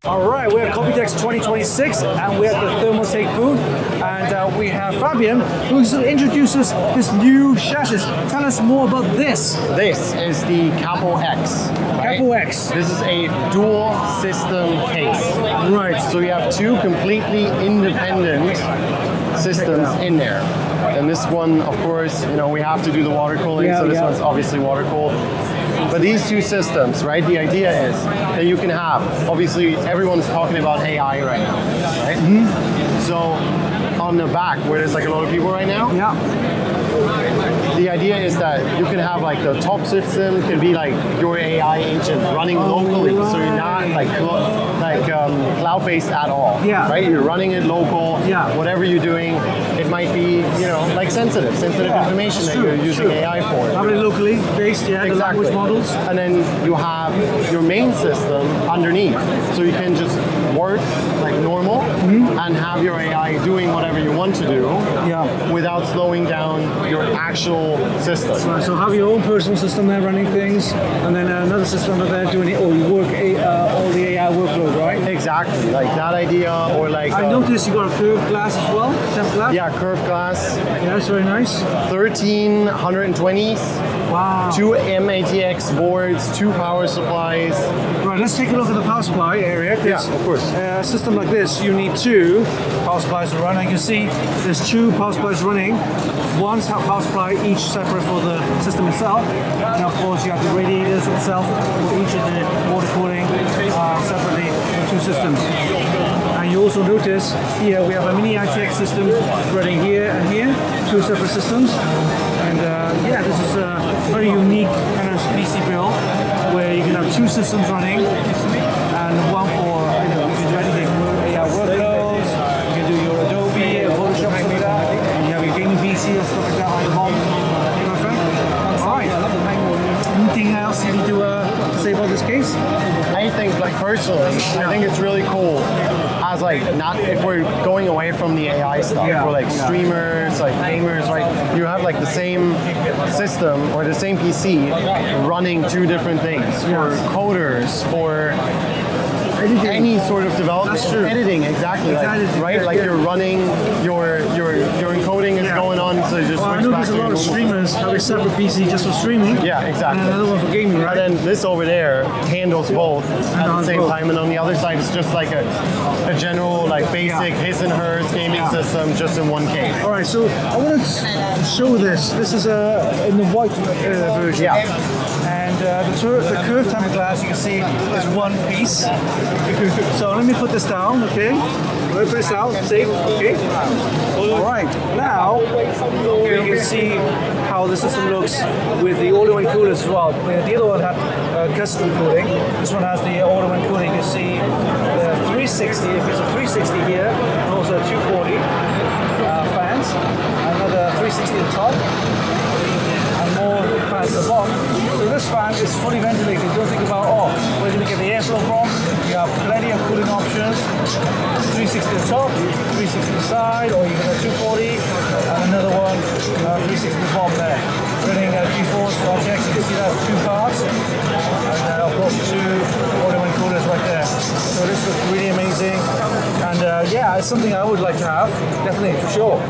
All right, we're at Computex 2026 and we're at the Thermaltake booth, and we have Fabian who's going to introduce us this new chassis. Tell us more about this. This is the CAPO X. Right? CAPO X. This is a dual system case. Right. So you have two completely independent systems in there. And this one, of course, you know, we have to do the water cooling, so this one's obviously water cooled. But these two systems, right, the idea is that you can have, obviously everyone's talking about AI right now, right? Mm-hmm. So on the back, where there's like a lot of people right now, the idea is that you can have like the top system can be like your AI agent running locally, so you're not like cloud-based at all, right? You're running it local, whatever you're doing, it might be, you know, like sensitive information that you're using AI for. Probably locally based, the language models. And then you have your main system underneath, so you can just work like normal and have your AI doing whatever you want to do without slowing down your actual system. Right, so have your own personal system there running things, and then another system over there doing it, or you work all the AI workload, right? Exactly, like that idea, or like... I noticed you got a curved glass as well, temp glass? Yeah, curved glass. Yeah, that's very nice. 13 120s. Wow. 2 Micro-ATX boards, 2 power supplies. Right, let's take a look at the power supply area. Yeah, of course. A system like this, you need 2 power supplies to run. And you can see there's 2 power supplies running. One power supply, each separate for the system itself. And of course, you have the radiators itself for each of the water cooling separately for 2 systems. And you also notice here we have a mini ITX system running here and here, 2 separate systems. And yeah, this is a very unique kind of PC build where you can have 2 systems running and one for, you know, you can do anything, AI workloads, you can do your Adobe, Photoshop, stuff like that, and you have your gaming PC and stuff like that on the bottom. Alright, anything else you need to say about this case? I think, like personally, I think it's really cool as like, not if we're going away from the AI stuff, for like streamers, like gamers, right? You have like the same system or the same PC running 2 different things for coders, for any sort of development, editing, exactly, like, right? Like you're running your encoding is going on, so you just switch back to a lot of streamers have a separate PC just for streaming. Yeah, exactly. And another one for gaming, right? And then this over there handles both at the same time, and on the other side it's just like a general, like basic his and hers gaming system, just in one case. All right, so I want to show this. This is in the white version. And the curved tempered glass, you can see, is one piece. So let me put this down, okay? Let me put this down, safe, okay? All right, now you can see how the system looks with the all-in-one coolers as well. The other one had custom cooling. This one has the all-in-one cooling. You see the 360, if it's a 360 here, and also a 240 fans, another 360 at the top, and more fans at the bottom. So this fan is fully ventilated. Don't think about, oh, where did we get the airflow from? You have plenty of cooling options. 360 at the top, 360 at the side, or you can have 240, and another one, 360 at the bottom there. Running G4s, objects, you can see that's 2 parts, and of course 2 all-in-one coolers right there. So this looks really amazing, and yeah, it's something I would like to have, definitely, for sure.